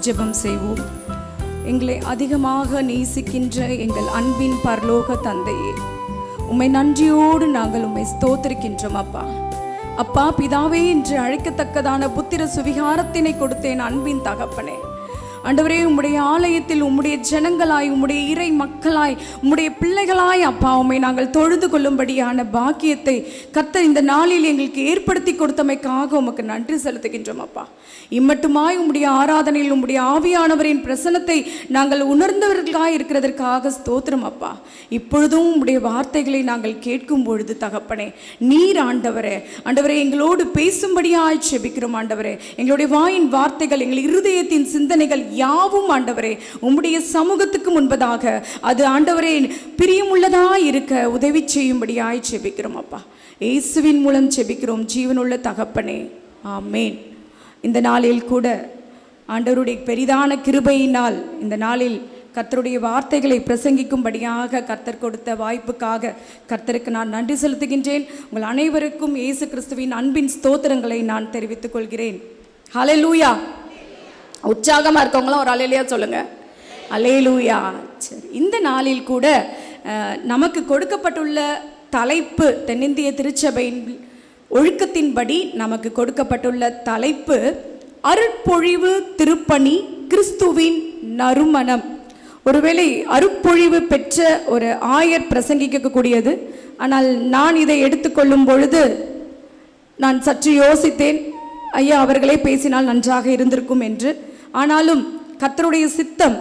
ஜெபம் செய்வோம். எங்களை அதிகமாக நேசிக்கின்ற எங்கள் அன்பின் பரலோக தந்தையே, உம்மை நன்றியோடு நாங்கள் உம்மை ஸ்தோத்திரிக்கின்றோம். அப்பா பிதாவே என்று அழைக்கத்தக்கதான புத்திர சுவிகாரத்தினை கொடுத்தேன் அன்பின் தகப்பனே. ஆண்டவரே, உம்முடைய ஆலயத்தில் உம்முடைய ஜனங்களாய், உம்முடைய இறை மக்களாய், உம்முடைய பிள்ளைகளாய் அப்பா உம்மை நாங்கள் தொழுது கொள்ளும்படியான பாக்கியத்தை கர்த்தர் இந்த நாளில் எங்களுக்கு ஏற்படுத்தி கொடுத்தமைக்காக உமக்கு நன்றி செலுத்துகின்றோம். அப்பா, இம்மட்டுமாய் உம்முடைய ஆராதனையில் உம்முடைய ஆவியானவரின் பிரசன்னத்தை நாங்கள் உணர்ந்தவர்களாய் இருக்கிறதற்காக ஸ்தோத்திரம். அப்பா, இப்பொழுதும் உம்முடைய வார்த்தைகளை நாங்கள் கேட்கும் பொழுது தகப்பனே, நீர் ஆண்டவரே எங்களோடு பேசும்படியாய் செபிக்கிறோம். ஆண்டவரே, எங்களுடைய வாயின் வார்த்தைகள், எங்கள் இருதயத்தின் சிந்தனைகள் யாவும் ஆண்டவரே உம்முடைய சமூகத்துக்கு முன்பதாக அது ஆண்டவரே பிரியமுள்ளதாய் இருக்க உதவி செய்யும்படியாய் செபிக்கிறோம். அப்பா, இயேசுவின் மூலம் செபிக்கிறோம் ஜீவனுள்ள தகப்பனே, ஆமேன். இந்த நாளில் கூட ஆண்டவருடைய பெரிதான கிருபையினால் இந்த நாளில் கர்த்தருடைய வார்த்தைகளை பிரசங்கிக்கும்படியாக கர்த்தர் கொடுத்த வாய்ப்புக்காக கர்த்தருக்கு நான் நன்றி செலுத்துகின்றேன். உங்கள் அனைவருக்கும் இயேசு கிறிஸ்துவின் அன்பின் ஸ்தோத்திரங்களை நான் தெரிவித்துக் கொள்கிறேன். ஹல்லேலூயா. உற்சாகமாக இருக்கவங்களாம் ஒரு அல்லேலூயா சொல்லுங்க. அல்லேலூயா. சரி, இந்த நாளில் கூட நமக்கு கொடுக்கப்பட்டுள்ள தலைப்பு, தென்னிந்திய திருச்சபையின் ஒழுக்கத்தின்படி நமக்கு கொடுக்கப்பட்டுள்ள தலைப்பு அருட்பொழிவு திருப்பணி கிறிஸ்துவின் நறுமணம். ஒருவேளை அருட்பொழிவு பெற்ற ஒரு ஆயர் பிரசங்கிக்கக்கூடியது. ஆனால் நான் இதை எடுத்துக்கொள்ளும் பொழுது நான் சற்று யோசித்தேன், ஐயா அவர்களே பேசினால் நன்றாக இருந்திருக்கும் என்று. ஆனாலும் கர்த்தருடைய சித்தம்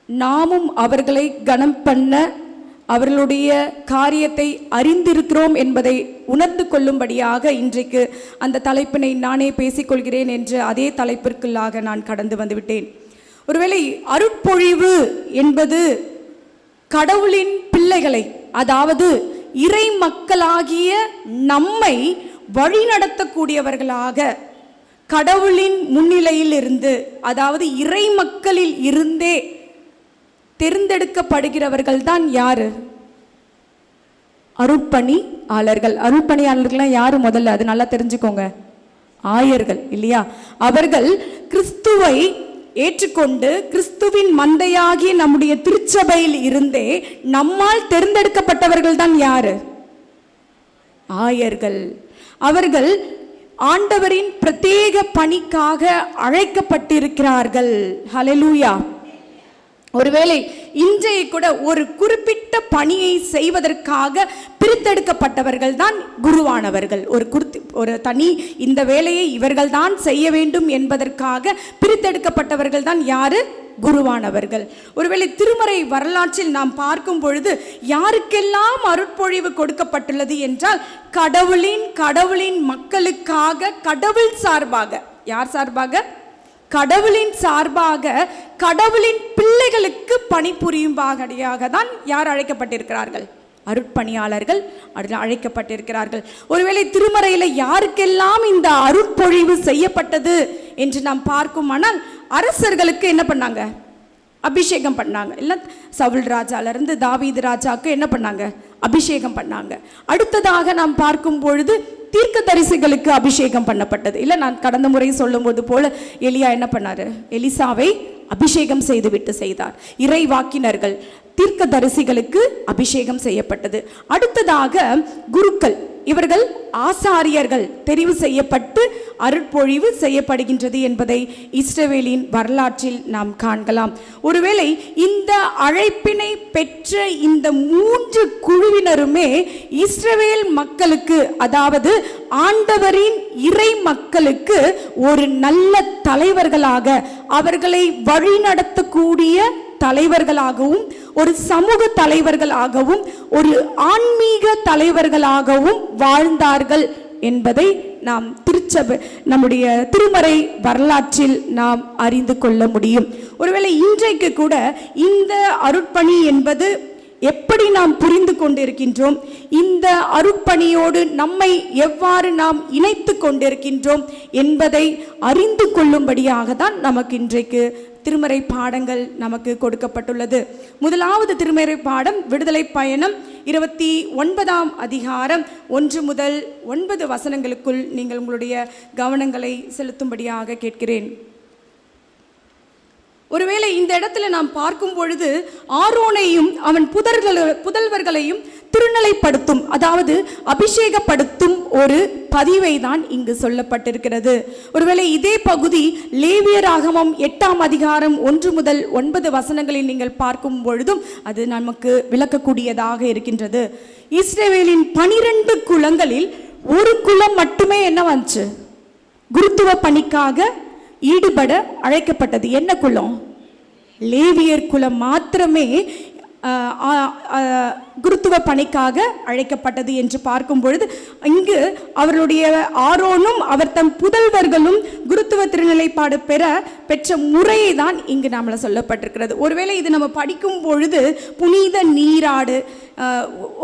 நாமும் அவர்களை கனம் பண்ண, அவர்களுடைய காரியத்தை அறிந்திருக்கிறோம் என்பதை உணர்ந்து கொள்ளும்படியாக இன்றைக்கு அந்த தலைப்பினை நானே பேசிக்கொள்கிறேன் என்று அதே தலைப்பிற்குள்ளாக நான் கடந்து வந்துவிட்டேன். ஒருவேளை அருட்பொழிவு என்பது கடவுளின் பிள்ளைகளை, அதாவது இறை மக்களாகிய நம்மை வழிநடத்தக்கூடியவர்களாக கடவுளின் முன்னிலையில் இருந்து, அதாவது இறை மக்களில் இருந்தே தேர்ந்தெடுக்கப்படுகிறவர்கள் தான் யாரு? அருட்பணியாளர்கள். அருட்பணியாளர்கள்லாம் யாரு? முதல்ல அது நல்லா தெரிஞ்சுக்கோங்க. ஆயர்கள் இல்லையா? அவர்கள் கிறிஸ்துவை ஏற்றுக்கொண்டு கிறிஸ்துவின் மந்தையாகிய நம்முடைய திருச்சபையில் இருந்தே நம்மால் தேர்ந்தெடுக்கப்பட்டவர்கள் தான் யாரு? ஆயர்கள். அவர்கள் ஆண்டவரின் பிரத்யேக பணிக்காக அழைக்கப்பட்டிருக்கிறார்கள். ஹல்லேலூயா. ஒருவேளை இன்றைய கூட ஒரு குறிப்பிட்ட பணியை செய்வதற்காக பிரித்தெடுக்கப்பட்டவர்கள் தான் குருவானவர்கள். ஒரு தனி இந்த வேலையை இவர்கள் தான் செய்ய வேண்டும் என்பதற்காக பிரித்தெடுக்கப்பட்டவர்கள் தான் யாரு? குருவானவர்கள். ஒருவேளை திருமறை வரலாற்றில் நாம் பார்க்கும் பொழுது யாருக்கெல்லாம் அருட்பொழிவு கொடுக்கப்பட்டுள்ளது என்றால் கடவுளின் மக்களுக்காக, கடவுள் சார்பாக. யார் சார்பாக? கடவுளின் சார்பாக கடவுளின் பிள்ளைகளுக்கு பணிபுரியும்படியாக தான் யார் அழைக்கப்பட்டிருக்கிறார்கள்? அருட்பணியாளர்கள் அழைக்கப்பட்டிருக்கிறார்கள். ஒருவேளை திருமறையில் யாருக்கெல்லாம் இந்த அருட்பொழிவு செய்யப்பட்டது என்று நாம் பார்க்குமானால், அரசர்களுக்கு என்ன பண்ணாங்க? அபிஷேகம் பண்ணாங்க. இல்லை, சவுல் ராஜாலிருந்து தாவீது ராஜாவுக்கு என்ன பண்ணாங்க? அபிஷேகம் பண்ணாங்க. அடுத்ததாக நாம் பார்க்கும் பொழுது தீர்க்கதரிசிகளுக்கு அபிஷேகம் பண்ணப்பட்டது. இல்லை, நான் கடந்த முறை சொல்லும் போது போல எலியா என்ன பண்ணாரு? எலிசாவை அபிஷேகம் செய்துவிட்டு செய்தார். இறைவாக்கினர்கள், தீர்க்கதரிசிகளுக்கு அபிஷேகம் செய்யப்பட்டது. அடுத்ததாக குருக்கள், இவர்கள் ஆசாரியர்கள் தெரிவு செய்யப்பட்டு அருட்பொழிவு செய்யப்படுகின்றது என்பதை இஸ்ரவேலின் வரலாற்றில் நாம் காண்கலாம். ஒருவேளை இந்த அழைப்பினை பெற்ற இந்த 3 குழுவினருமே இஸ்ரவேல் மக்களுக்கு, அதாவது ஆண்டவரின் இறை மக்களுக்கு ஒரு நல்ல தலைவர்களாக, அவர்களை வழிநடத்தக்கூடிய தலைவர்களாகவும், ஒரு சமூக தலைவர்களாகவும், ஒரு ஆன்மீக தலைவர்களாகவும் வாழ்ந்தார்கள் என்பதை நாம் நம்முடைய திருமறை வரலாற்றில் நாம் அறிந்து கொள்ள முடியும். ஒருவேளை இன்றைக்கு கூட இந்த அருட்பணி என்பது எப்படி நாம் புரிந்து கொண்டிருக்கின்றோம், இந்த அருட்பணியோடு நம்மை எவ்வாறு நாம் இணைத்து கொண்டிருக்கின்றோம் என்பதை அறிந்து கொள்ளும்படியாக தான் நமக்கு இன்றைக்கு திருமறை பாடங்கள் நமக்கு கொடுக்கப்பட்டுள்ளது. முதலாவது திருமறை பாடம் விடுதலை பயணம் 29ஆம் அதிகாரம் 1 முதல் 9 வசனங்களுக்குள் நீங்கள் உங்களுடைய கவனங்களை செலுத்தும்படியாக கேட்கிறேன். ஒருவேளை இந்த இடத்துல நாம் பார்க்கும் பொழுது ஆரோனையும் அவன் புதல்வர்களையும் திருநிலைப்படுத்தும், அதாவது அபிஷேகப்படுத்தும் ஒரு பதிவை தான் இங்கு சொல்லப்பட்டிருக்கிறது. ஒருவேளை இதே பகுதி லேவியராகமம் 8ஆம் அதிகாரம் 1 முதல் 9 வசனங்களில் நீங்கள் பார்க்கும் பொழுதும் அது நமக்கு விளக்கக்கூடியதாக இருக்கின்றது. இஸ்ரவேலின் 12 குலங்களில் ஒரு குலம் மட்டுமே என்ன வந்துச்சு, குருத்துவ பணிக்காக ஈடுபட அழைக்கப்பட்டது. என்ன குலம்? லேவியர் குலம் மாத்திரமே குருத்துவ பணிக்காக அழைக்கப்பட்டது என்று பார்க்கும் பொழுது இங்கு அவர்களுடைய ஆரோனும் அவர் தம் புதல்வர்களும் குருத்துவ திருநிலைப்பாடு பெற்ற முறையை தான் இங்கு நம்மள சொல்லப்பட்டிருக்கிறது. ஒருவேளை இது நம்ம படிக்கும் பொழுது புனித நீராடு,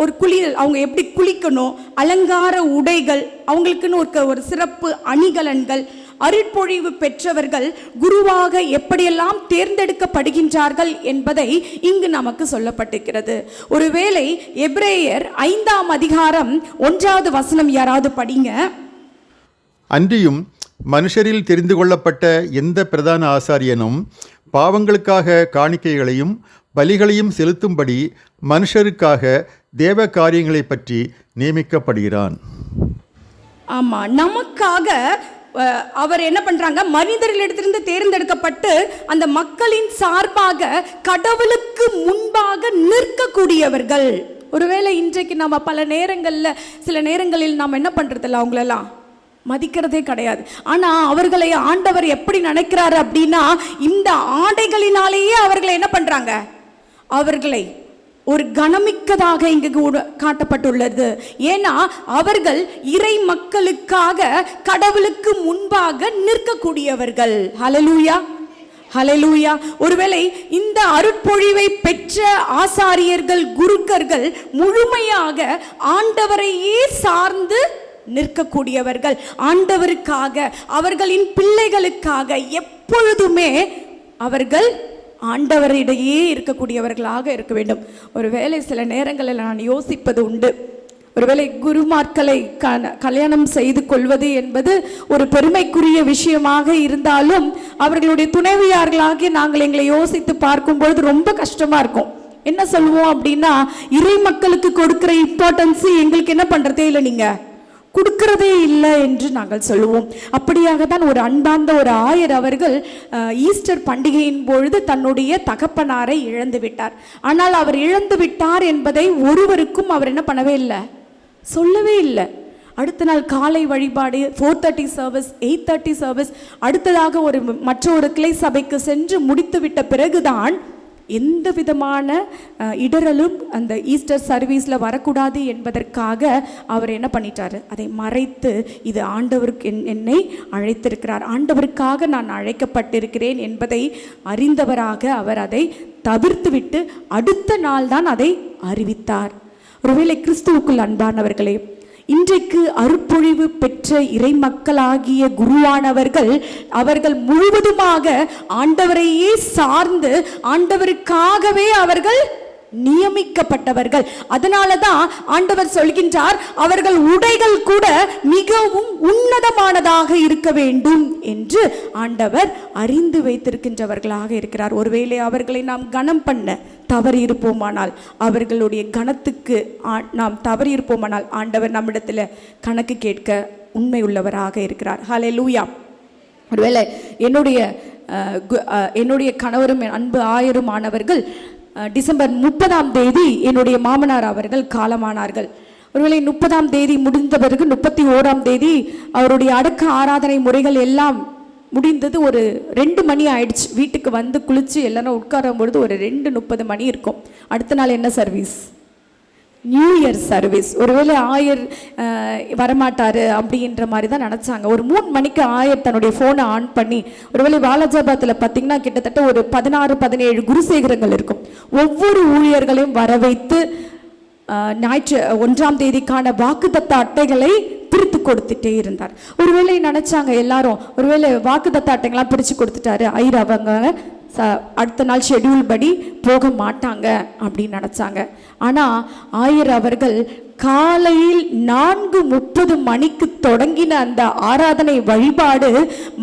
ஒரு குளியல், அவங்க எப்படி குளிக்கணும், அலங்கார உடைகள், அவங்களுக்குன்னு ஒரு சிறப்பு அணிகலன்கள், அருட்பொழிவு பெற்றவர்கள் குருவாக எப்படியெல்லாம் தேர்ந்தெடுக்கப்படுகின்றார்கள் என்பதை இங்கு நமக்கு சொல்லப்பட்டிருக்கிறது. ஒருவேளை எபிரேயர் 5ஆம் அதிகாரம் 1வது வசனம் யாராவது படிங்க. அன்றியும் மனுஷரில் தெரிந்து கொள்ளப்பட்ட எந்த பிரதான ஆசாரியனும் பாவங்களுக்காக காணிக்கைகளையும் பலிகளையும் செலுத்தும்படி மனுஷருக்காக தேவ காரியங்களை பற்றி நியமிக்கப்படுகிறான். ஆமா, நமக்காக அவர் என்ன பண்றாங்க, மனிதர்களிடத்திலிருந்து தேர்ந்தெடுக்கப்பட்டு அந்த மக்களின் சார்பாக கடவுளுக்கு முன்பாக நிற்கக்கூடியவர்கள். ஒருவேளை இன்றைக்கு நம்ம சில நேரங்களில் நாம் என்ன பண்றதில்ல, அவங்களெல்லாம் மதிக்கிறதே கிடையாது. ஆனா அவர்களை ஆண்டவர் எப்படி நினைக்கிறாரு அப்படின்னா, இந்த ஆடைகளினாலேயே அவர்களை என்ன பண்றாங்க, அவர்களை ஒரு கனமிக்கதாக இங்கு காட்டப்பட்டுள்ளது. ஏன்னா அவர்கள் இறை மக்களுக்காக கடவுளுக்கு முன்பாக நிற்கக்கூடியவர்கள். ஹல்லேலூயா, ஹல்லேலூயா. ஒருவேளை இந்த அருட்பொழிவை பெற்ற ஆசாரியர்கள், குருக்கர்கள் முழுமையாக ஆண்டவரையே சார்ந்து நிற்கக்கூடியவர்கள். ஆண்டவருக்காக, அவர்களின் பிள்ளைகளுக்காக எப்பொழுதுமே அவர்கள் ஆண்டவரிடையே இருக்கக்கூடியவர்களாக இருக்க வேண்டும். ஒருவேளை சில நேரங்களில் நான் யோசிப்பது உண்டு, ஒருவேளை குருமார்களை கல்யாணம் செய்து கொள்வது என்பது ஒரு பெருமைக்குரிய விஷயமாக இருந்தாலும் அவர்களுடைய துணைவியார்களாகிய நாங்கள் எங்களை யோசித்து பார்க்கும்பொழுது ரொம்ப கஷ்டமா இருக்கும். என்ன சொல்லுவோம் அப்படின்னா, இறை மக்களுக்கு கொடுக்கிற இம்பார்ட்டன்ஸ் எங்களுக்கு என்ன பண்றதே இல்லை, நீங்க கொடுக்கிறதே இல்லை என்று நாங்கள் சொல்லுவோம். அப்படியாக தான் ஒரு அன்பார்ந்த ஒரு ஆயர் அவர்கள் ஈஸ்டர் பண்டிகையின் பொழுது தன்னுடைய தகப்பனாரை இழந்து விட்டார். ஆனால் அவர் இழந்து விட்டார் என்பதை ஒருவருக்கும் அவர் என்ன பண்ணவே இல்லை, சொல்லவே இல்லை. அடுத்த நாள் காலை வழிபாடு, 4:30 சர்வீஸ், 8:30 சர்வீஸ், அடுத்ததாக மற்றொரு கிளை சபைக்கு சென்று முடித்து விட்ட பிறகுதான் எந்த விதமான இடரலும் அந்த ஈஸ்டர் சர்வீஸில் வரக்கூடாது என்பதற்காக அவர் என்ன பண்ணிட்டாரு, அதை மறைத்து இது ஆண்டவருக்கு என்னை அழைத்திருக்கிறார், ஆண்டவருக்காக நான் அழைக்கப்பட்டிருக்கிறேன் என்பதை அறிந்தவராக அவர் அதை தவிர்த்துவிட்டு அடுத்த நாள் தான் அதை அறிவித்தார். ஒருவேளை கிறிஸ்துவுக்குள் அன்பானவர்களே, இன்றைக்கு அருட்பொழிவு பெற்ற இறை மக்களாகிய குருவானவர்கள் அவர்கள் முழுவதுமாக ஆண்டவரையே சார்ந்து ஆண்டவருக்காகவே அவர்கள் நியமிக்கப்பட்டவர்கள். அதனால தான் ஆண்டவர் சொல்கின்றார், அவர்கள் உடைகள் கூட மிகவும் உன்னதமானதாக இருக்க வேண்டும் என்று ஆண்டவர் அறிந்து வைத்திருக்கின்றவர்களாக இருக்கிறார். ஒருவேளை அவர்களை நாம் கனம் பண்ண தவறி இருப்போமானால், அவர்களுடைய கனத்துக்கு நாம் தவறி இருப்போமானால் ஆண்டவர் நம்மிடத்தில் கணக்கு கேட்க உண்மை உள்ளவராக இருக்கிறார். ஹல்லேலூயா. ஒருவேளை என்னுடைய கணவரும் அன்பு ஆயருமானவர்கள் டிசம்பர் 30ஆம் தேதி என்னுடைய மாமனார் அவர்கள் காலமானார்கள். ஒருவேளை 30ஆம் தேதி முடிந்த பிறகு 31ஆம் தேதி அவருடைய அடக்க ஆராதனை முறைகள் எல்லாம் முடிந்தது. ஒரு 2 மணி ஆயிடுச்சு. வீட்டுக்கு வந்து குளிச்சு எல்லாரும் உட்காரும் பொழுது ஒரு 2:30 மணி இருக்கும். அடுத்த நாள் என்ன சர்வீஸ்? New year service. ஒருவேளை ஆயர் வரமாட்டாரு அப்படின்ற மாதிரி தான் நினச்சாங்க. ஒரு 3 மணிக்கு ஆயர் தன்னுடைய ஃபோனை ஆன் பண்ணி, ஒருவேளை வாலாஜாபாத்தில் பார்த்தீங்கன்னா கிட்டத்தட்ட ஒரு 16-17 குருசேகரங்கள் இருக்கும். ஒவ்வொரு ஊழியர்களையும் வர வைத்து ஞாயிற்று 1ஆம் தேதிக்கான வாக்குத்தத்த அட்டைகளை பிரித்து கொடுத்துட்டே இருந்தார். ஒருவேளை நினைச்சாங்க எல்லாரும், ஒருவேளை வாக்குத்தத்த அட்டைகள்லாம் பிரித்து கொடுத்துட்டாரு, ஐயர் அவங்க அடுத்த நாள் ஷெட்யூல் படி போக மாட்டாங்க அப்படின்னு நினச்சாங்க. ஆனால் ஆயர் அவர்கள் காலையில் 4:30 மணிக்கு தொடங்கின அந்த ஆராதனை வழிபாடு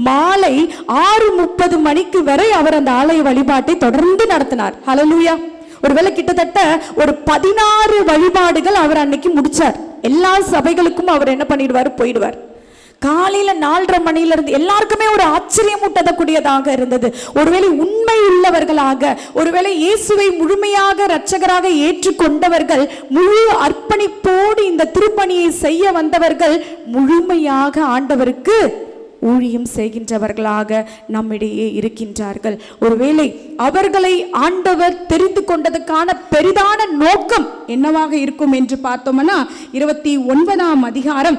மாலை 6:30 மணிக்கு வரை அவர் அந்த ஆலய வழிபாட்டை தொடர்ந்து நடத்தினார். ஹல்லேலூயா. ஒருவேளை கிட்டத்தட்ட ஒரு 16 வழிபாடுகள் அவர் அன்னைக்கு முடிச்சார். எல்லா சபைகளுக்கும் அவர் என்ன பண்ணிடுவார், போயிடுவார். காலையில 4:30 மணியிலிருந்து எல்லாருக்குமே ஒரு ஆச்சரியமூட்டக்கூடியதாக இருந்தது. ஒருவேளை உண்மை உள்ளவர்களாக, ஒருவேளை இயேசுவை முழுமையாக இரட்சகராக ஏற்றுக்கொண்டவர்கள், முழு அர்ப்பணிப்போடு இந்த திருப்பணியை செய்ய வந்தவர்கள், முழுமையாக ஆண்டவருக்கு ஊழியம் செய்கின்றவர்களாக நம்மிடையே இருக்கின்றார்கள். ஒருவேளை அவர்களை ஆண்டவர் தெரிந்து கொண்டதுக்கான பெரிதான நோக்கம் என்னவாக இருக்கும் என்று பார்த்தோம்னா 29ஆம் அதிகாரம்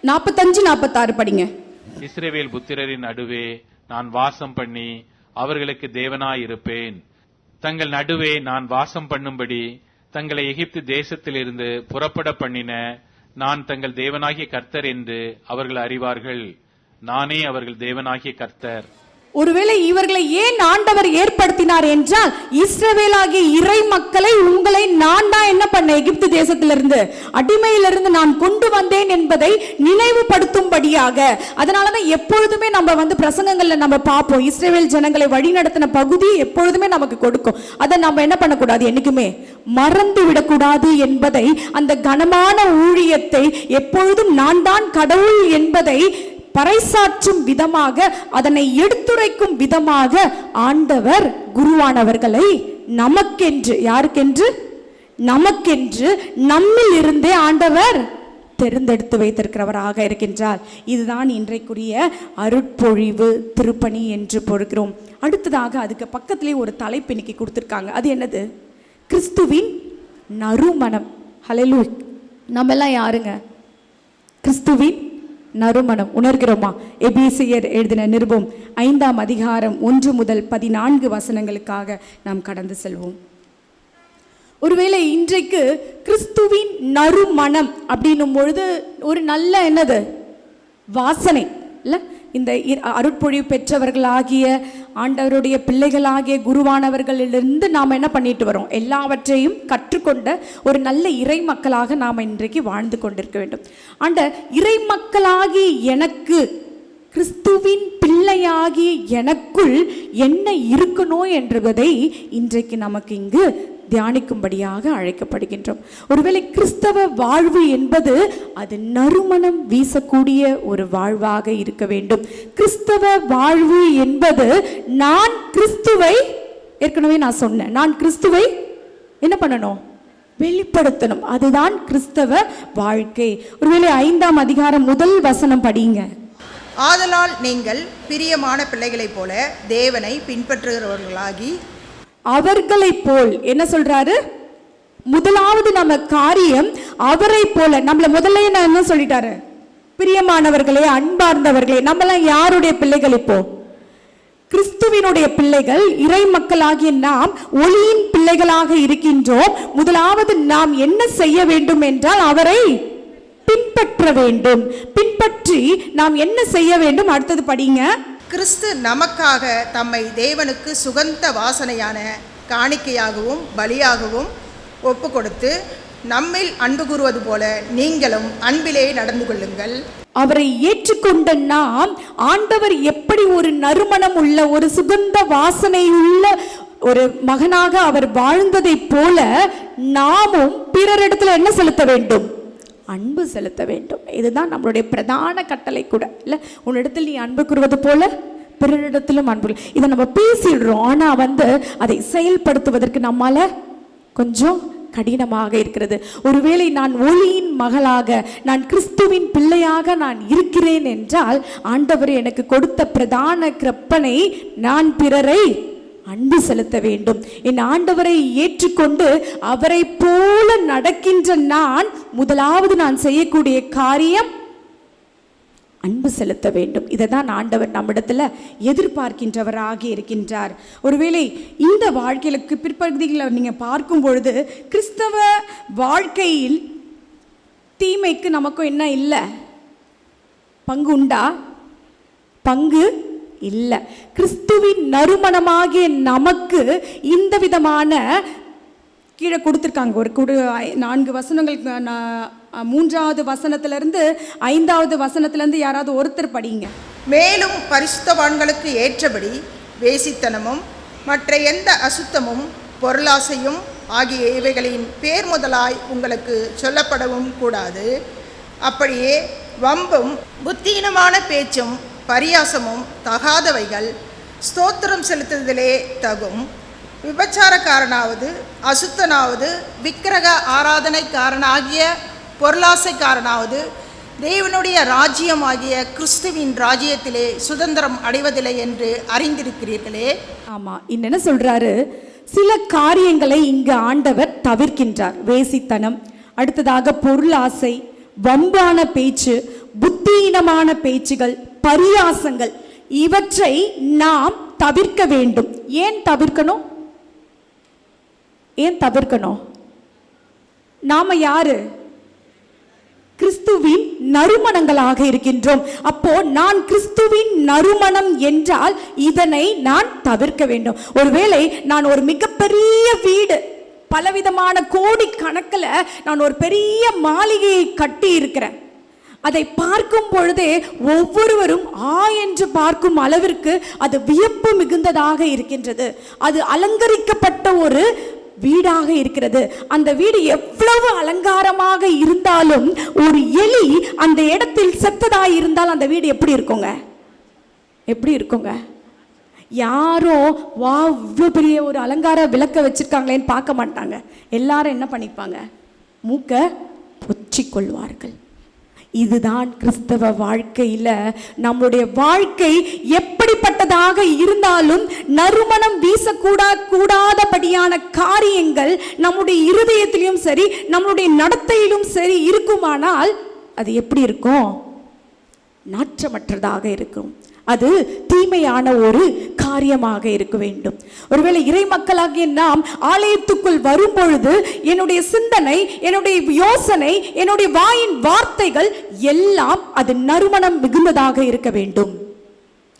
45-46 படிங்க. இஸ்ரவேல் புத்திரரின் நடுவே நான் வாசம் பண்ணி அவர்களுக்கு தேவனாயிருப்பேன். தங்கள் நடுவே நான் வாசம் பண்ணும்படி தங்களை எகிப்து தேசத்திலிருந்து புறப்பட பண்ணின நான் தங்கள் தேவனாகிய கர்த்தர் என்று அவர்கள் அறிவார்கள். நானே அவர்கள் தேவனாகிய கர்த்தர். ஒருவேளை இவர்களை ஏன் ஆண்டவர் ஏற்படுத்தினார் என்றால், இஸ்ரவேலாகிய இறை மக்களை உங்களை நான் தான் என்ன பண்ண, எகிப்து தேசத்திலிருந்து அடிமையிலிருந்து நான் கொண்டு வந்தேன் என்பதை நினைவுபடுத்தும்படியாக. அதனாலதான் எப்பொழுதுமே நம்ம பிரசங்கங்கள்ல நம்ம பார்ப்போம், இஸ்ரவேல் ஜனங்களை வழி நடத்தின பகுதி எப்பொழுதுமே நமக்கு கொடுக்கும். அதை நம்ம என்ன பண்ணக்கூடாது, என்னைக்குமே மறந்து விடக்கூடாது என்பதை, அந்த கனமான ஊழியத்தை எப்பொழுதும் நான் தான் கடவுள் என்பதை பறைசாற்றும் விதமாக, அதனை எடுத்துரைக்கும் விதமாக ஆண்டவர் குருவானவர்களை நமக்கென்று, யாருக்கென்று, நமக்கென்று நம்மில் இருந்தே ஆண்டவர் தேர்ந்தெடுத்து வைத்திருக்கிறவராக இருக்கின்றார். இதுதான் இன்றைக்குரிய அருட்பொழிவு திருப்பணி என்று பொறுக்கிறோம். அடுத்ததாக அதுக்கு பக்கத்திலே ஒரு தலைப்பு இன்னைக்கு கொடுத்திருக்காங்க. அது என்னது? கிறிஸ்துவின் நறுமணம். ஹல்லேலூயா. நம்ம எல்லாம் யாருங்க? கிறிஸ்துவின் நறுமணம் உணர்கிறோமா? எபேசியர் எழுதின நிருபம் 5ஆம் அதிகாரம் 1 முதல் 14 வசனங்களுக்காக நாம் கடந்து செல்வோம். ஒருவேளை இன்றைக்கு கிறிஸ்துவின் நறுமணம் அப்படின்னும் பொழுது ஒரு நல்ல என்னது வாசனை இல்ல? இந்த அருட்பொழிவு பெற்றவர்களாகிய ஆண்டவருடைய பிள்ளைகளாகிய குருவானவர்களிலிருந்து நாம் என்ன பண்ணிட்டு வரோம், எல்லாவற்றையும் கற்றுக்கொண்ட ஒரு நல்ல இறை மக்களாக நாம் இன்றைக்கு வாழ்ந்து கொண்டிருக்க வேண்டும். ஆண்ட இறை மக்களாகி எனக்கு, கிறிஸ்துவின் பிள்ளையாகி எனக்குள் என்ன இருக்கணும் என்பதை இன்றைக்கு நமக்கு இங்கு தியானிக்கும்படியாக அழைக்கப்படுகின்றோம். ஒருவேளை கிறிஸ்தவ வாழ்வு என்பது அது நறுமணம் வீசக்கூடிய ஒரு வாழ்வாக இருக்க வேண்டும். கிறிஸ்தவ வாழ்வு என்பது நான் கிறிஸ்துவை, ஏற்கனவே நான் சொன்னேன், நான் கிறிஸ்துவை என்ன பண்ணணும், வெளிப்படுத்தணும். அதுதான் கிறிஸ்தவ வாழ்க்கை. ஒருவேளை 5ஆம் அதிகாரம் 1 வசனம் படிங்க. ஆதலால் நீங்கள் பிரியமான பிள்ளைகளைப் போல தேவனை பின்பற்றுகிறவர்களாகி, அவர்களை போல் என்ன சொல்றாரு? முதலாவது நம்ம காரியம் அவரை போல. நம்மள முதல்ல என்ன சொல்லிட்டாரு? பிரியமானவர்களே, அன்பார்ந்தவர்களே. நம்மளாம் யாருடைய பிள்ளைகள்? இப்போ கிறிஸ்துவினுடைய பிள்ளைகள், இறை மக்களாகிய நாம் ஒளியின் பிள்ளைகளாக இருக்கின்றோம். முதலாவது நாம் என்ன செய்ய வேண்டும் என்றால் அவரை பின்பற்ற வேண்டும். பின்பற்றி நாம் என்ன செய்ய வேண்டும்? அடுத்தது படிங்க. கிறிஸ்து நமக்காக தம்மை தேவனுக்கு சுகந்த வாசனையான காணிக்கையாகவும் பலியாகவும் ஒப்பு கொடுத்து நம்மில் அன்பு கூறுவது போல நீங்களும் அன்பிலே நடந்து கொள்ளுங்கள். அவரை ஏற்றுக்கொண்ட நாம், ஆண்டவர் எப்படி ஒரு நறுமணம் உள்ள, ஒரு சுகந்த வாசனை உள்ள ஒரு மகனாக அவர் வாழ்ந்ததை போல நாமும் பிறரிடத்துல என்ன செலுத்த வேண்டும்? அன்பு செலுத்த வேண்டும். இதுதான் நம்மளுடைய பிரதான கட்டளை கூட இல்ல. உன்னிடத்தில் நீ அன்பு கூறுவது போல பிறரிடத்திலும் அன்பு. இதை நம்ம பேசிடுறோம், ஆனா அதை செயல்படுத்துவதற்கு நம்மால கொஞ்சம் கடினமாக இருக்கிறது. ஒருவேளை நான் ஒளியின் மகளாக, நான் கிறிஸ்துவின் பிள்ளையாக நான் இருக்கிறேன் என்றால், ஆண்டவர் எனக்கு கொடுத்த பிரதான கிருபை, நான் பிறரை அன்பு செலுத்த வேண்டும். என் ஆண்டவரை ஏற்றுக்கொண்டு அவரை போல நடக்கின்ற நான், முதலாவது நான் செய்யக்கூடிய காரியம் அன்பு செலுத்த வேண்டும். இதை தான் ஆண்டவர் நம்மிடத்துல எதிர்பார்க்கின்றவராக இருக்கின்றார். ஒருவேளை இந்த வாழ்க்கையிலுக்கு பிற்பகுதிகளை நீங்க பார்க்கும் பொழுது, கிறிஸ்தவ வாழ்க்கையில் தீமைக்கு நமக்கும் என்ன இல்லை? பங்கு உண்டா? பங்கு இல்லை. கிறிஸ்துவின் நறுமணமாகிய நமக்கு இந்த விதமான கீழே கொடுத்துருக்காங்க ஒரு 4 வசனங்கள். 3வது வசனத்திலிருந்து 5வது வசனத்திலிருந்து யாராவது ஒருத்தர் படிங்க. மேலும் பரிசுத்தவான்களுக்கு ஏற்றபடி வேசித்தனமும் மற்ற எந்த அசுத்தமும் பொருளாசையும் ஆகிய இவைகளின் பேர் முதலாய் உங்களுக்கு சொல்லப்படவும் கூடாது. அப்படியே வம்பும் புத்தீனமான பேச்சும் பரியாசமும் தகாதவைகள் ஸ்தோத்திரம் செலுத்துவதிலே தகும். விபச்சாரக்காரனாவது அசுத்தனாவது விக்கிரக ஆராதனைக்காரனாகிய பொருளாசைக்காரனாவது தேவனுடைய ராஜ்யமாகிய கிறிஸ்துவின் ராஜ்யத்திலே சுதந்திரம் அடைவதில்லை என்று அறிந்திருக்கிறீர்களே. ஆமாம், என்ன சொல்கிறாரு, சில காரியங்களை இங்கு ஆண்டவர் தவிர்க்கின்றார். வேசித்தனம், அடுத்ததாக பொருளாசை, வம்பான பேச்சு, புத்தியீனமான பேச்சுகள், பரியாசங்கள், இவற்றை நாம் தவிர்க்க வேண்டும். ஏன் தவிர்க்கணும்? நாம யாரு? கிறிஸ்துவின் நறுமணங்களாக இருக்கின்றோம். அப்போ நான் கிறிஸ்துவின் நறுமணம் என்றால் இதனை நான் தவிர்க்க வேண்டும். ஒருவேளை நான் ஒரு மிகப்பெரிய வீடு, பலவிதமான கோடி கணக்கில் நான் ஒரு பெரிய மாளிகையை கட்டி இருக்கிறேன். அதை பார்க்கும் பொழுதே ஒவ்வொருவரும் என்று பார்க்கும் அளவிற்கு அது வியப்பு மிகுந்ததாக இருக்கின்றது. அது அலங்கரிக்கப்பட்ட ஒரு வீடாக இருக்கிறது. அந்த வீடு எவ்வளவு அலங்காரமாக இருந்தாலும் ஒரு எலி அந்த இடத்தில் செத்ததாக இருந்தால் அந்த வீடு எப்படி இருக்குங்க? யாரோ வா இவ்வளோ பெரிய ஒரு அலங்கார விளக்க வச்சிருக்காங்களேன்னு பார்க்க மாட்டாங்க. எல்லாரும் என்ன பண்ணிப்பாங்க? மூக்க பொச்சிக்கொள்வார்கள். இதுதான் கிறிஸ்தவ வாழ்க்கையில் நம்முடைய வாழ்க்கை எப்படிப்பட்டதாக இருந்தாலும் நறுமணம் வீசக்கூடாதபடியான காரியங்கள் நம்முடைய இருதயத்திலும் சரி நம்முடைய நடத்தையிலும் சரி இருக்குமானால் அது எப்படி இருக்கும்? நாற்றமற்றதாக இருக்கும். அது தீமையான ஒரு காரியமாக இருக்க வேண்டும். ஒருவேளை இறை மக்களாகிய நாம் ஆலயத்துக்குள் வரும் பொழுது என்னுடைய சிந்தனை, என்னுடைய யோசனை, என்னுடைய வாயின் வார்த்தைகள் எல்லாம் அது நறுமணம் மிகுந்ததாக இருக்க வேண்டும்.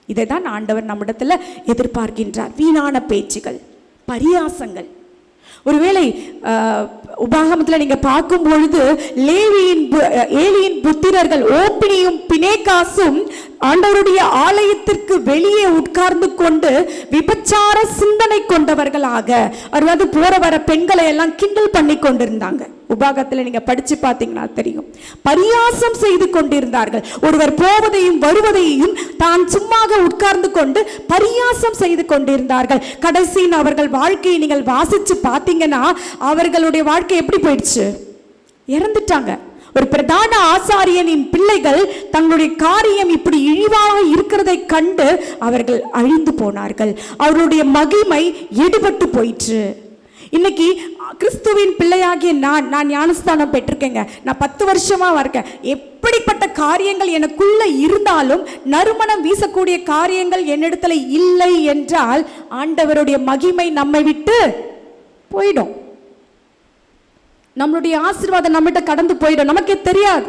இதை தான் ஆண்டவர் நம்மிடத்தில் எதிர்பார்க்கின்றார். வீணான பேச்சுகள், பரியாசங்கள். ஒருவேளை உபாகமத்தில் நீங்க பார்க்கும் பொழுது ஏலியின் புத்திரர்கள் ஓப்னியும் பினேகாசும் ஆண்டவருடைய ஆலயத்திற்கு வெளியே உட்கார்ந்து கொண்டு விபச்சார சிந்தனை கொண்டவர்களாக, அதாவது போற வர பெண்களை எல்லாம் கிண்டல் பண்ணி கொண்டிருந்தாங்க. உபாகத்தில் நீங்க படிச்சு பார்த்தீங்கன்னா தெரியும். பரியாசம் செய்து கொண்டிருந்தார்கள். ஒருவர் போவதையும் வருவதையும் தான் சும்மாக உட்கார்ந்து கொண்டு பரியாசம் செய்து கொண்டிருந்தார்கள். கடைசியில் அவர்கள் வாழ்க்கையை நீங்கள் வாசிச்சு பார்த்தீங்கன்னா அவர்களுடைய வாழ்க்கை எப்படி போயிடுச்சு? இறந்துட்டாங்க. ஒரு பிரதான ஆசாரியனின் பிள்ளைகள் தங்களுடைய காரியம் இப்படி இழிவாக இருக்கிறதை கண்டு அவர்கள் அழிந்து போனார்கள். அவருடைய மகிமை எடுபட்டு போயிற்று. இன்னைக்கு கிறிஸ்துவின் பிள்ளையாகிய நான் ஞானஸ்தானம் பெற்றிருக்கேங்க. நான் 10 வருஷமா இருக்கேன். எப்படிப்பட்ட காரியங்கள் எனக்குள்ள இருந்தாலும் நறுமணம் வீசக்கூடிய காரியங்கள் என்னிடத்துல இல்லை என்றால் ஆண்டவருடைய மகிமை நம்மை விட்டு போயிடும். நம்மளுடைய ஆசீர்வாதம் நம்மகிட்ட கடந்து போயிடும். நமக்கே தெரியாது.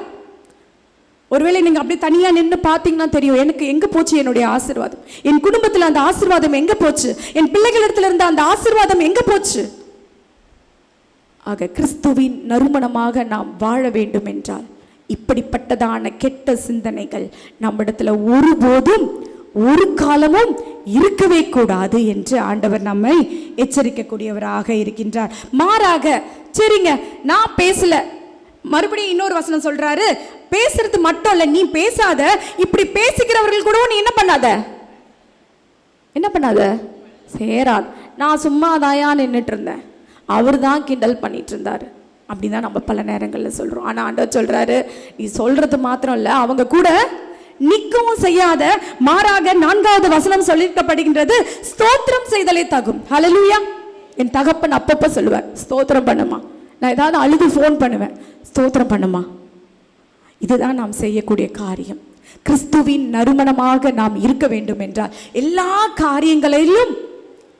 ஒருவேளை நீங்க அப்படியே தனியா நின்று பார்த்தீங்கன்னா தெரியும், எனக்கு எங்க போச்சு என்னுடைய ஆசீர்வாதம், என் குடும்பத்தில் அந்த ஆசீர்வாதம் எங்க போச்சு, என் பிள்ளைகளிடத்துல இருந்த அந்த ஆசீர்வாதம் எங்க போச்சு. ஆக கிறிஸ்துவின் நறுமணமாக நாம் வாழ வேண்டும் என்றால் இப்படிப்பட்டதான கெட்ட சிந்தனைகள் நம்மிடத்துல ஒருபோதும் ஒரு காலமும் இருக்கவே கூடாது என்று ஆண்டவர் நம்மை எச்சரிக்கக்கூடியவராக இருக்கின்றார். மாறாக, சரிங்க நான் பேசல, மறுபடியும் இன்னொரு வசனம் சொல்றாரு, பேசுறது மட்டும் இல்ல, நீ பேசாத, இப்படி பேசிக்கிறவர்கள் கூட நீ என்ன பண்ணாத சேராது. நான் சும்மா தாயா நின்றுட்டு இருந்தேன், அவர் தான் கிண்டல் பண்ணிட்டு இருந்தாரு அப்படிதான் நம்ம பல நேரங்களில் சொல்றோம். ஆனா ஆண்டவர் சொல்றாரு, நீ சொல்றது மாத்திரம் இல்ல, அவங்க கூட நிற்கவும் செய்யாத, மாறாக 4வது வசனம் சொல்லியிருக்கப்படுகின்றது, ஸ்தோத்திரம் செய்தலே தகும். ஹல்லேலூயா. என் தகப்பன் அப்பப்ப சொல்லுவார், ஸ்தோத்திரம் பண்ணுமா. நான் ஏதாவது அழுது ஃபோன் பண்ணுவேன், ஸ்தோத்திரம் பண்ணுமா. இதுதான் நாம் செய்யக்கூடிய காரியம். கிறிஸ்துவின் நறுமணமாக நாம் இருக்க வேண்டும் என்றால் எல்லா காரியங்களிலும்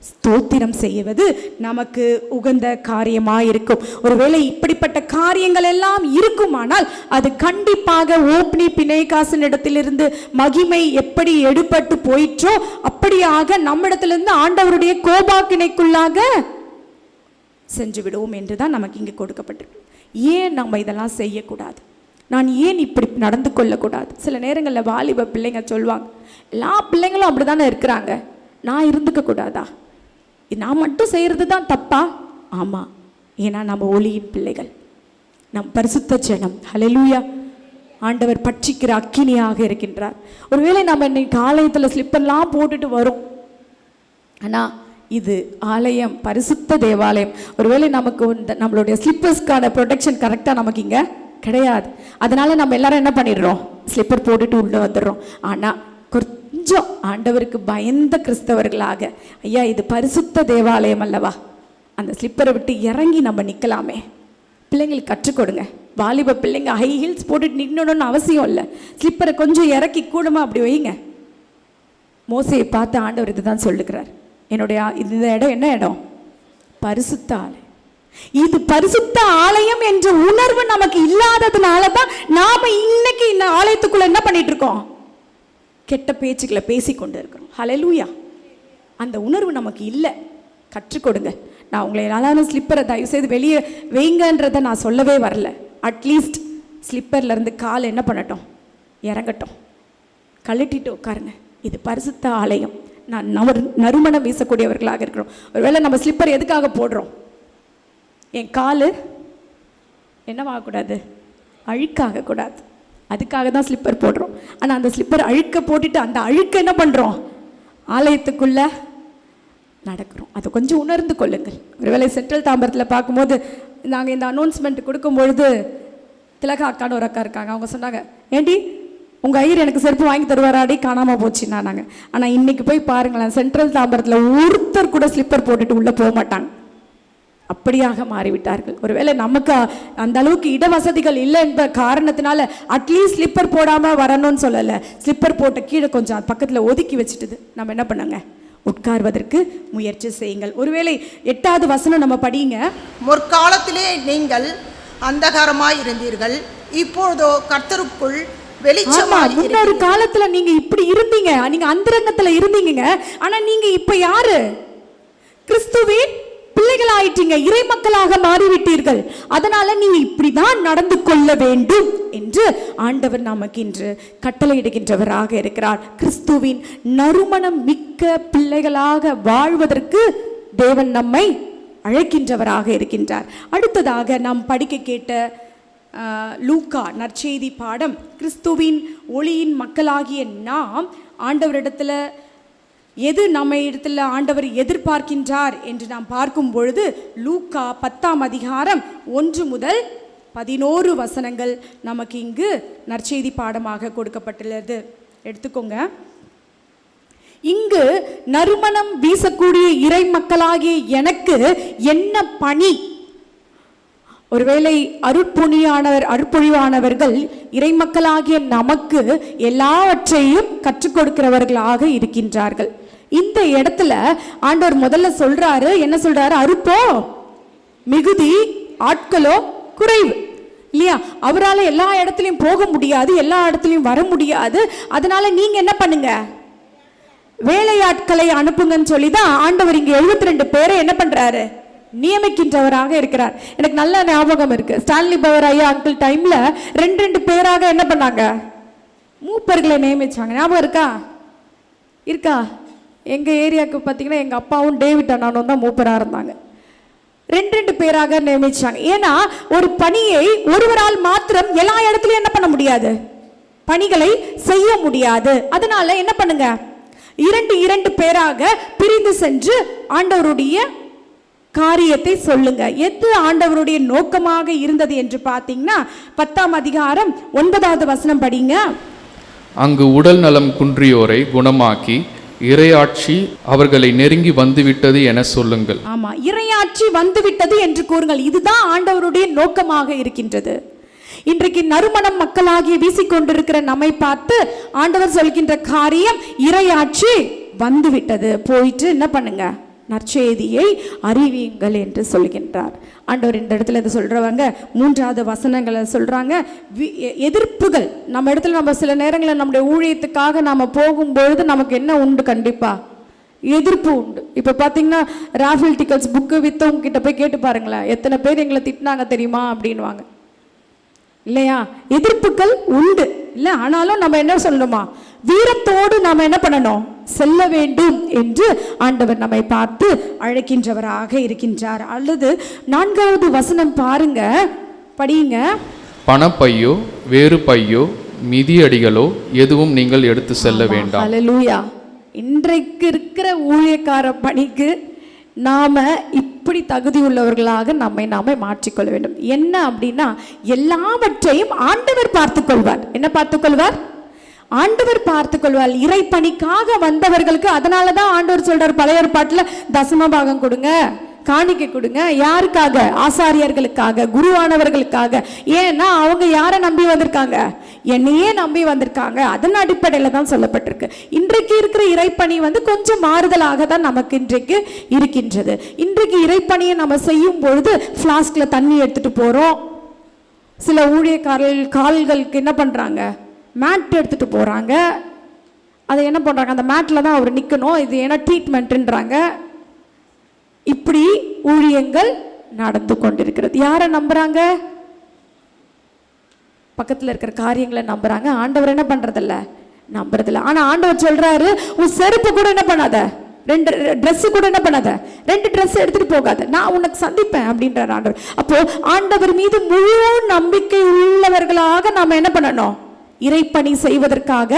ஸ்தோத்திரம் செய்வது நமக்கு உகந்த காரியமாயிருக்கும். ஒருவேளை இப்படிப்பட்ட காரியங்கள் எல்லாம் இருக்குமானால் அது கண்டிப்பாக ஓப்னி பினேகாசின் இடத்திலிருந்து மகிமை எப்படி எடுபட்டு போயிற்றோ அப்படியாக நம்மிடத்திலிருந்து ஆண்டவருடைய கோபாக்கினைக்குள்ளாக சென்று விடுவோம் என்று தான் நமக்கு இங்கே கொடுக்கப்பட்டிருக்கு. ஏன் நம்ம இதெல்லாம் செய்யக்கூடாது? நான் ஏன் இப்படி நடந்து கொள்ளக்கூடாது? சில நேரங்களில் வாலிப பிள்ளைங்க சொல்லுவாங்க, எல்லா பிள்ளைங்களும் அப்படி தானே இருக்கிறாங்க, நான் இருந்துக்க கூடாதா? நான் மட்டும் செய்கிறது தான் தப்பா? ஆமாம், ஏன்னா நம்ம ஒளியின் பிள்ளைகள், நம் பரிசுத்த ஜனம். ஹல்லேலூயா. ஆண்டவர் பட்சிக்கிற அக்கினியாக இருக்கின்றார். ஒருவேளை நம்ம இன்னைக்கு ஆலயத்தில் ஸ்லிப்பர்லாம் போட்டுட்டு வரும், ஆனால் இது ஆலயம், பரிசுத்த தேவாலயம். ஒருவேளை நமக்கு நம்மளுடைய ஸ்லிப்பர்ஸ்க்கான ப்ரொடெக்ஷன் கரெக்டாக நமக்கு இங்கே கிடையாது. அதனால நம்ம எல்லாரும் என்ன பண்ணிடுறோம்? ஸ்லிப்பர் போட்டுட்டு உள்ளே வந்துடுறோம். ஆனால் கொஞ்சம் ஆண்டவருக்கு பயந்த கிறிஸ்தவர்களாக, ஐயா இது பரிசுத்த தேவாலயம் அல்லவா, அந்த ஸ்லிப்பரை விட்டு இறங்கி நம்ம நிற்கலாமே. பிள்ளைங்களுக்கு கற்றுக் கொடுங்க. வாலிப பிள்ளைங்க ஹை ஹீல்ஸ் போட்டுட்டு நிற்கணும்னு அவசியம் இல்லை. ஸ்லிப்பரை கொஞ்சம் இறக்கி கூடமா அப்படி வைங்க. மோசையை பார்த்து ஆண்டவர் இதுதான் சொல்லுகிறார், என்னுடைய இந்த இடம் என்ன இடம்? பரிசுத்த ஆலயம். இது பரிசுத்த ஆலயம் என்ற உணர்வு நமக்கு இல்லாததுனால தான் நாம இன்னைக்கு இந்த ஆலயத்துக்குள்ள என்ன பண்ணிட்டு இருக்கோம்? கெட்ட பேச்சுக்களை பேசி கொண்டு இருக்கிறோம். ஹல்லேலூயா. அந்த உணர்வு நமக்கு இல்லை. கற்றுக் கொடுங்க. நான் உங்களை எல்லாரும் ஸ்லிப்பரை தயவுசெய்து வெளியே வைங்கன்றதை நான் சொல்லவே வரல. அட்லீஸ்ட் ஸ்லிப்பர்லேருந்து கால் என்ன பண்ணட்டும்? இறங்கட்டும். கழட்டிட்டு உட்காருங்க. இது பரிசுத்த ஆலயம். நான் நறுமணம் வீசக்கூடியவர்களாக இருக்கிறோம். ஒருவேளை நம்ம ஸ்லிப்பர் எதுக்காக போடுறோம்? என் கால் என்னவாகக்கூடாது? அழுக்காகக்கூடாது. அதுக்காக தான் ஸ்லிப்பர் போடுறோம். ஆனால் அந்த ஸ்லிப்பர் அழுக்க போட்டுட்டு அந்த அழுக்க என்ன பண்ணுறோம்? ஆலயத்துக்குள்ளே நடக்கிறோம். அதை கொஞ்சம் உணர்ந்து கொள்ளுங்கள். ஒருவேளை சென்ட்ரல் தாம்பரத்தில் பார்க்கும்போது நாங்கள் இந்த அனௌன்ஸ்மெண்ட் கொடுக்கும்பொழுது திலகா அக்கான்னு ஒரு அக்கா இருக்காங்க. அவங்க சொன்னாங்க, ஏண்டி உங்கள் ஐயர் எனக்கு செருப்பு வாங்கி தருவாராடி, காணாமல் போச்சுன்னா நாங்கள். ஆனால் இன்றைக்கி போய் பாருங்களேன், சென்ட்ரல் தாம்பரத்தில் ஒருத்தர் கூட ஸ்லிப்பர் போட்டுட்டு உள்ளே போக மாட்டாங்க. அப்படியாக மாறிவிட்டார்கள். ஒருவேளை நமக்கு அந்த அளவுக்கு இட வசதிகள் இல்லை என்ற காரணத்தினால அட்லீஸ்ட் ஸ்லிப்பர் போடாமல் வரணும்னு சொல்லலை, ஸ்லிப்பர் போட்ட கீழே கொஞ்சம் பக்கத்தில் ஒதுக்கி வச்சுட்டு நம்ம என்ன பண்ணாங்க? உட்கார்வதற்கு முயற்சி செய்யுங்கள். ஒருவேளை 8வது வசனம் நம்ம படிங்க. முற்காலத்திலே நீங்கள் அந்தகாரமாய் இருந்தீர்கள், இப்பொழுதோ கர்த்தருக்குள் வெளிச்சமாய். முன்னொரு காலத்துல நீங்க இப்படி இருந்தீங்க, நீங்க அந்தரங்கத்துல இருந்தீங்க. ஆனா நீங்க இப்ப யாரு? கிறிஸ்துவின் பிள்ளைகள் ஆயிட்டீங்க, இறை மக்களாக மாறிவிட்டீர்கள். அதனால நீங்க இப்படிதான் நடந்து கொள்ள வேண்டும் என்று ஆண்டவர் நமக்கு இன்று கட்டளையிடுகின்றவராக இருக்கிறார். கிறிஸ்துவின் நறுமணம் மிக்க பிள்ளைகளாக வாழ்வதற்கு தேவன் நம்மை அழைக்கின்றவராக இருக்கின்றார். அடுத்ததாக நாம் படிக்க கேட்ட லூக்கா நற்செய்தி பாடம், கிறிஸ்துவின் ஒளியின் மக்களாகிய நாம் ஆண்டவரிடத்துல எது நம்ம இடத்துல ஆண்டவர் எதிர்பார்க்கின்றார் என்று நாம் பார்க்கும் பொழுது லூக்கா 10ஆம் அதிகாரம் 1 முதல் 11 வசனங்கள் நமக்கு இங்கு நற்செய்தி பாடமாக கொடுக்கப்பட்டுள்ளது. எடுத்துக்கோங்க. இங்கு நறுமணம் வீசக்கூடிய இறை மக்களாகிய எனக்கு என்ன பணி? ஒருவேளை அருட்பொழிவானவர்கள் இறை மக்களாகிய நமக்கு எல்லாவற்றையும் கற்றுக் கொடுக்கிறவர்களாக இருக்கின்றார்கள். இந்த இடத்துல ஆண்டவர் முதல்ல சொல்றாரு, என்ன சொல்றாரு? அருப்போ மிகுதி, ஆட்களோ குறைவு, இல்லையா? அவரால் எல்லா இடத்துலையும் போக முடியாது, எல்லா இடத்துலையும் வர முடியாது. அதனால நீங்க என்ன பண்ணுங்க? வேலையாட்களை அனுப்புங்கன்னு சொல்லி தான் ஆண்டவர் இங்க 72 பேரை என்ன பண்றாரு? நியமிக்கின்றவராக இருக்கிறார். எனக்கு நல்ல ஞாபகம் இருக்கு, ஸ்டான்லி பவர் ஐயா அங்கிள் டைம்ல 2 பேராக என்ன பண்ணாங்க? மூப்பர்களை நியமிச்சாங்க. ஞாபகம் இருக்கா? எங்க ஏரியாவுக்கு பார்த்தீங்கன்னா எங்க அப்பாவும் டேவிட் அண்ணாவும் தான் மூப்பராக இருந்தாங்க. 2 பேராக நியமிச்சாங்க. ஏன்னா ஒரு பணியை ஒருவரால் மாத்திரம் எல்லா இடத்துலையும் என்ன பண்ண முடியாது, பணிகளை செய்ய முடியாது. அதனால என்ன பண்ணுங்க? 2 பேராக பிரிந்து சென்று ஆண்டவருடைய காரியத்தை சொல்லுங்க. எது ஆண்டவருடைய நோக்கமாக இருந்தது என்று பார்த்தீங்கன்னா 10ஆம் அதிகாரம் 9வது வசனம் படிங்க. அங்கு உடல் நலம் குன்றியோரை குணமாக்கி இறையாட்சி அவர்களை நெருங்கி வந்துவிட்டது என சொல்லுங்கள். ஆமா, இறையாட்சி வந்துவிட்டது என்று கூறுங்கள். இதுதான் ஆண்டவருடைய நோக்கமாக இருக்கின்றது. இன்றைக்கு நறுமணம் மக்களாகிய வீசிக்கொண்டிருக்கிற நம்மை பார்த்து ஆண்டவர் சொல்கின்ற காரியம், இறையாட்சி வந்துவிட்டது, போயிட்டு என்ன பண்ணுங்க? நற்செய்தியை அறிவியுங்கள் என்று சொல்கின்றார் ஆண்டவர். இந்த இடத்துல இது சொல்றவங்க 3வது வசனங்களை சொல்றாங்க. எதிர்ப்புகள் நம்ம இடத்துல, நம்ம சில நேரங்களில் நம்முடைய ஊழியத்துக்காக நாம போகும்பொழுது நமக்கு என்ன உண்டு? கண்டிப்பா எதிர்ப்பு உண்டு. இப்போ பார்த்தீங்கன்னா ராஃபில் டிக்கெட்ஸ் புக்கு விற்றவங்க கிட்ட போய் கேட்டு பாருங்களேன், எத்தனை பேர் எங்களை திட்டினாங்க தெரியுமா அப்படின்வாங்க இல்லையா? எதிர்ப்புகள் உண்டு இல்லை. ஆனாலும் நம்ம என்ன சொல்லணுமா, வீரத்தோடு நாம் என்ன பண்ணணும், செல்ல வேண்டும் என்று ஆண்டவர் நம்மை பார்த்து அழைக்கின்றவராக இருக்கின்றார். அல்லது 4வது வசனம் பாருங்க, படியுங்க. பணப்பையோ வேறு பையோ மிதியடிகளோ எதுவும் நீங்கள் எடுத்து செல்ல வேண்டாம். ஹல்லேலூயா. இன்றைக்கு இருக்கிற ஊழியக்கார பணிக்கு நாம இப்படி தகுதி உள்ளவர்களாக நாமே மாற்றிக்கொள்ள வேண்டும். என்ன அப்படின்னா, எல்லாவற்றையும் ஆண்டவர் பார்த்துக்கொள்வார். என்ன பார்த்துக்கொள்வார்? ஆண்டவர் பார்த்துக்கொள்வார். இறை பணிக்காக வந்தவர்களுக்கு அதனாலதான் ஆண்டவர் சொல்றார் பழைய ஏற்பாட்டுல தசம பாகம் கொடுங்க, காணிக்கை கொடுங்க. யாருக்காக? ஆசாரியர்களுக்காக, குருவானவர்களுக்காக. ஏன்னா அவங்க யாரை நம்பி வந்திருக்காங்க? என்னையே நம்பி வந்திருக்காங்க. அதன் அடிப்படையில் தான் சொல்லப்பட்டிருக்கு. இன்றைக்கு இருக்கிற இறைப்பணி கொஞ்சம் மாறுதலாக தான் நமக்கு இன்றைக்கு இருக்கின்றது. இன்றைக்கு இறைப்பணியை நம்ம செய்யும் பொழுது ஃப்ளாஸ்க்ல தண்ணி எடுத்துட்டு போறோம். சில ஊழியக்காரர்கள் கால்களுக்கு என்ன பண்றாங்க, மேட் எடுத்துட்டு போறாங்க. அதை என்ன பண்றாங்க, அந்த மேட்ல தான் அவர் நிக்கணும், இது ஏன்னா ட்ரீட்மெண்ட்ன்றாங்க. இப்படி ஊழியங்கள் நடந்து கொண்டிருக்கிறது. யாரை நம்புறாங்க? பக்கத்தில் இருக்கிற காரியங்களை நம்புறாங்க. ஆண்டவர் என்ன பண்றதில்ல, நம்புறதில்ல. ஆனா ஆண்டவர் சொல்றாரு, உன் செருப்பு கூட என்ன பண்ணாத, 2 ட்ரெஸ் கூட என்ன பண்ணாத, 2 ட்ரெஸ் எடுத்துட்டு போகாத, நான் உனக்கு சந்திப்பேன் அப்படின்றார் ஆண்டவர். அப்போ ஆண்டவர் மீது முழு நம்பிக்கை உள்ளவர்களாக நாம என்ன பண்ணணும், இறைப்பணி செய்வதற்காக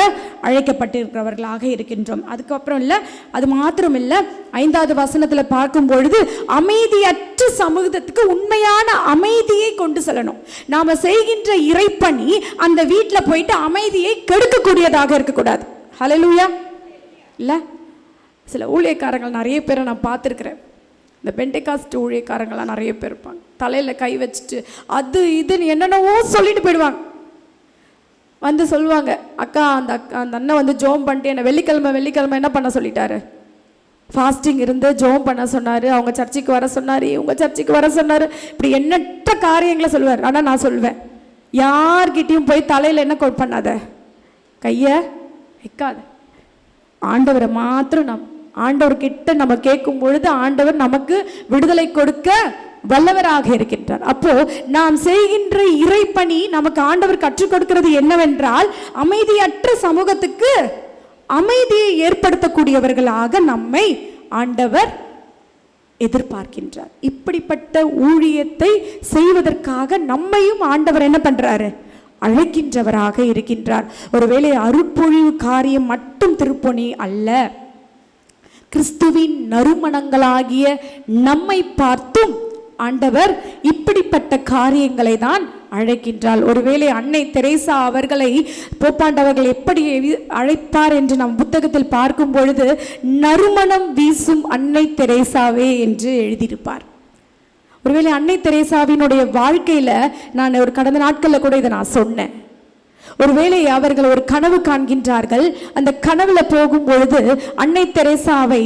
அழைக்கப்பட்டிருக்கிறவர்களாக இருக்கின்றோம். அதுக்கப்புறம் இல்லை, அது மாத்திரம் இல்லை, 5வது வசனத்தில் பார்க்கும் பொழுது அமைதியற்ற சமூகத்துக்கு உண்மையான அமைதியை கொண்டு செல்லணும். நாம செய்கின்ற இறைப்பணி அந்த வீட்டில் போயிட்டு அமைதியை கெடுக்கக்கூடியதாக இருக்கக்கூடாது. ஹல்லேலூயா. இல்லை, சில ஊழியக்காரங்கள் நிறைய பேரை நான் பார்த்துருக்கிறேன். இந்த பெண்டெகாஸ்ட் ஊழியக்காரங்களாம் நிறைய பேர் இருப்பாங்க. தலையில் கை வச்சுட்டு அது இதுன்னு என்னென்னவோ சொல்லிட்டு போயிடுவாங்க. சொல்லுவாங்க, அக்கா அந்த அண்ணன் ஜோம் பண்ணிட்டு என்னை வெள்ளிக்கிழமை என்ன பண்ண சொல்லிட்டாரு, ஃபாஸ்டிங் இருந்து ஜோம் பண்ண சொன்னார், அவங்க சர்ச்சுக்கு வர சொன்னார், இவங்க சர்ச்சுக்கு வர சொன்னார், இப்படி எண்ணற்ற காரியங்களை சொல்லுவார். ஆனால் நான் சொல்லுவேன், யார்கிட்டையும் போய் தலையில் என்ன பண்ணாத, கையை வைக்காத. ஆண்டவரை மாத்திரம் ஆண்டவர்கிட்ட நம்ம கேட்கும் பொழுது ஆண்டவர் நமக்கு விடுதலை கொடுக்க வல்லவராக இருக்கின்றார். அப்போ நாம் செய்கின்ற இறைப்பணி நமக்கு ஆண்டவர் கற்றுக் கொடுக்கிறது என்னவென்றால், அமைதியற்ற சமூகத்துக்கு அமைதியை ஏற்படுத்தக்கூடியவர்களாக நம்மை ஆண்டவர் எதிர்பார்க்கின்றார். இப்படிப்பட்ட ஊழியத்தை செய்வதற்காக நம்மையும் ஆண்டவர் என்ன பண்றாரு, அழைக்கின்றவராக இருக்கின்றார். ஒருவேளை அருட்பொழிவு காரியம் மட்டும் திருப்பணி அல்ல, கிறிஸ்துவின் நறுமணங்களாகிய நம்மை பார்த்தும் ஆண்டவர் இப்படிப்பட்ட காரியங்களை தான் அழைக்கின்றார். ஒருவேளை அன்னை தெரேசா அவர்களை போப்பாண்டவர்கள் எப்படி அழைப்பார் என்று நம் புத்தகத்தில் பார்க்கும் பொழுது நறுமணம் வீசும் அன்னை தெரேசாவே என்று எழுதியிருப்பார். ஒருவேளை அன்னை தெரேசாவினுடைய வாழ்க்கையில நான் ஒரு கடந்த நாட்களில் கூட இதை நான் சொன்னேன். ஒருவேளை அவர்கள் ஒரு கனவு காண்கின்றார்கள். அந்த கனவுல போகும் பொழுது அன்னை தெரேசாவை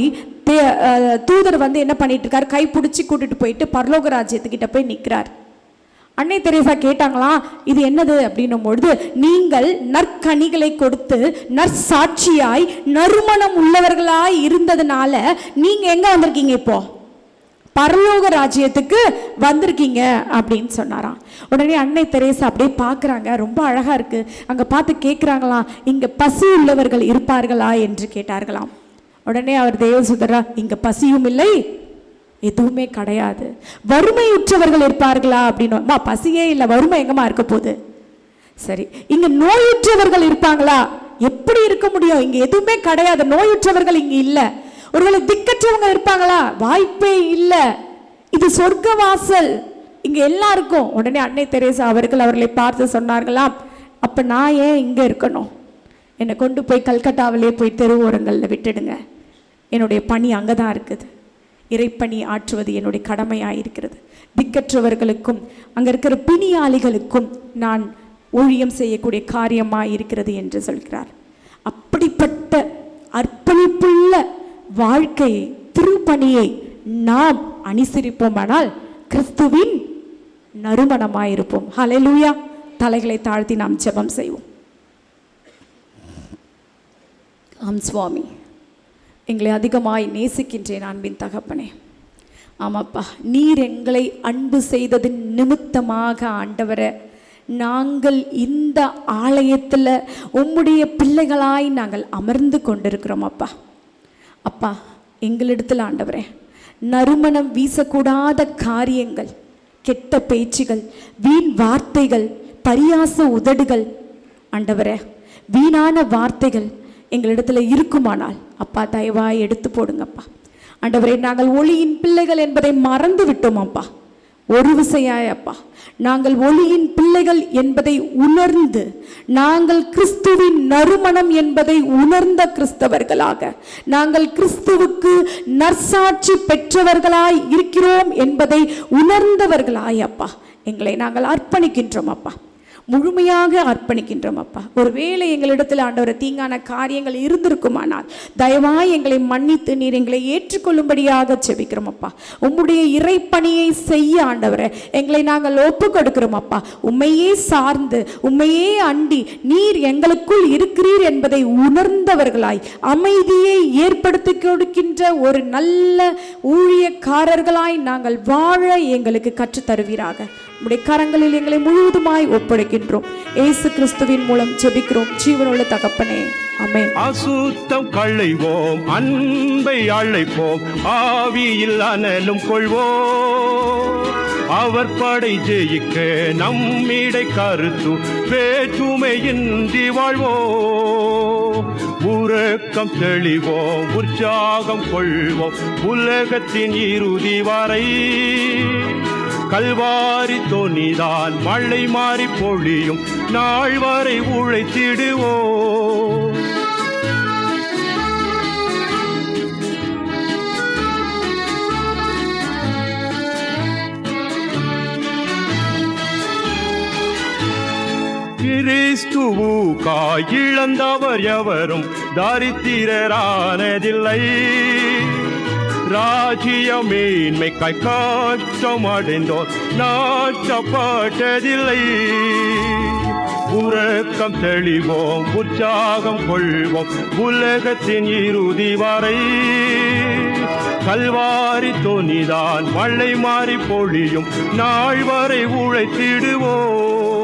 தூதர் என்ன பண்ணிட்டு இருக்கார், கை பிடிச்சி கூட்டிட்டு போயிட்டு பரலோக ராஜ்யத்துக்கிட்ட போய் நிற்கிறார். அன்னை தெரேசா கேட்டாங்களாம், இது என்னது அப்படின்னும் பொழுது, நீங்கள் நற்கனிகளை கொடுத்து நற்சாட்சியாய் நறுமணம் உள்ளவர்களாய் இருந்ததுனால நீங்க எங்க வந்திருக்கீங்க, இப்போ பரலோக ராஜ்யத்துக்கு வந்திருக்கீங்க அப்படின்னு சொன்னாராம். உடனே அன்னை தெரேசா அப்படியே பார்க்குறாங்க, ரொம்ப அழகா இருக்கு. அங்க பார்த்து கேட்குறாங்களாம், இங்க பசி உள்ளவர்கள் இருப்பார்களா என்று கேட்டார்களாம். உடனே அவர் தேவசுதரா, இங்க பசியும் இல்லை எதுவுமே கிடையாது, வறுமையுற்றவர்கள் இருப்பார்களா அப்படின்னு. பசியே இல்லை, வறுமை எங்கம்மா இருக்க போகுது? சரி, இங்க நோயுற்றவர்கள் இருப்பாங்களா? எப்படி இருக்க முடியும், இங்க எதுவுமே கிடையாது, நோயுற்றவர்கள் இங்க இல்லை. ஒருவேளை திக்கற்றவங்க இருப்பாங்களா? வாய்ப்பே இல்லை, இது சொர்க்க வாசல், இங்க எல்லாருக்கும். உடனே அன்னை தெரேசா அவர்கள் அவர்களை பார்த்து சொன்னார்களாம், அப்ப நான் ஏன் இங்க இருக்கணும், என்னை கொண்டு போய் கல்கட்டாவிலே போய் தெருவோரங்களில் விட்டுடுங்க, என்னுடைய பணி அங்கே தான் இருக்குது, இறைப்பணி ஆற்றுவது என்னுடைய கடமையாக இருக்கிறது. திக்கற்றவர்களுக்கும் அங்கே இருக்கிற பிணியாளிகளுக்கும் நான் ஊழியம் செய்யக்கூடிய காரியமாக இருக்கிறது என்று சொல்கிறார். அப்படிப்பட்ட அர்ப்பணிப்புள்ள வாழ்க்கையை, திருப்பணியை நாம் அனுசரிப்போமானால் கிறிஸ்துவின் நறுமணமாயிருப்போம். ஹல்லேலூயா. தலைகளை தாழ்த்தி நாம் ஜெபம் செய்வோம். ஆம் சுவாமி, எங்களை அதிகமாய் நேசிக்கின்றேன் அன்பின் தகப்பனே. ஆமாப்பா, நீர் எங்களை அன்பு செய்ததின் நிமித்தமாக ஆண்டவரே, நாங்கள் இந்த ஆலயத்தில் உம்முடைய பிள்ளைகளாய் நாங்கள் அமர்ந்து கொண்டிருக்கிறோம் அப்பா. அப்பா, எங்களிடத்தில் ஆண்டவரே நறுமணம் வீசக்கூடாத காரியங்கள், கெட்ட பேச்சுகள், வீண் வார்த்தைகள், பரியாச உதடுகள், ஆண்டவரே வீணான வார்த்தைகள் எங்களிடத்துல இருக்குமானால் அப்பா தயவாய் எடுத்து போடுங்கப்பா. ஆண்டவரே, நாங்கள் ஒளியின் பிள்ளைகள் என்பதை மறந்து விட்டோம் அப்பா. ஒரு விசையாய் அப்பா, நாங்கள் ஒளியின் பிள்ளைகள் என்பதை உணர்ந்து, நாங்கள் கிறிஸ்துவின் நறுமணம் என்பதை உணர்ந்த கிறிஸ்தவர்களாக, நாங்கள் கிறிஸ்துவுக்கு நற்சாட்சி பெற்றவர்களாய் இருக்கிறோம் என்பதை உணர்ந்தவர்களாய் அப்பா எங்களை நாங்கள் அர்ப்பணிக்கின்றோம் அப்பா, முழுமையாக அர்ப்பணிக்கின்றோம் அப்பா. ஒருவேளை எங்களிடத்தில் ஆண்டவரை தீங்கான காரியங்கள் இருந்திருக்குமானால் தயவாய் எங்களை மன்னித்து நீர் எங்களை ஏற்றுக்கொள்ளும்படியாக செபிக்கிறோம் அப்பா. உம்முடைய இறைப்பணியை செய்ய ஆண்டவரை எங்களை நாங்கள் ஒப்பு கொடுக்கிறோம் அப்பா. உம்மையே சார்ந்து, உம்மையே அண்டி நீர் எங்களுக்குள் இருக்கிறீர் என்பதை உணர்ந்தவர்களாய், அமைதியை ஏற்படுத்தி கொடுக்கின்ற ஒரு நல்ல ஊழியக்காரர்களாய் நாங்கள் வாழ எங்களுக்கு கற்றுத்தருவீராக. உம்முடைய கரங்களில் எங்களை முழுவதுமாய் ஒப்படைக்கின்றோம். இயேசு கிறிஸ்துவின் மூலம் ஜெபிக்கிறோம் ஜீவனுள்ள தகப்பனே, ஆமென். அசுத்தம் களைவோம், அன்பை அழைப்போம், ஆவியில் அனலும் கொள்வோம். அவர் படை ஜெயிக்க நம்மிடை கருத்து வேற்றுமையின்றி வாழ்வோம். உறக்கம் தெளிவோம், உற்சாகம் கொள்வோம், உலகத்தின் இறுதி வரை. கல்வாரி தொனிதான் மழை மாறி பொழியும் நாள் வரை உழைத்திடுவோம். கிறிஸ்துவுக்காய் இழந்தவர் எவரும் தரித்திரரானதில்லை. ராஜ்ய மேன்மைக்காய் கஷ்டம் அடைந்தோர் நாட்டப்பட்டதில்லை. உறக்கம் தெளிவோம், உற்சாகம் கொள்வோம், உலகத்தின் இறுதி வரை. கல்வாரி தொனிதான் மழை மாறி பொழியும் நாள் வரை உழைத்திடுவோம்.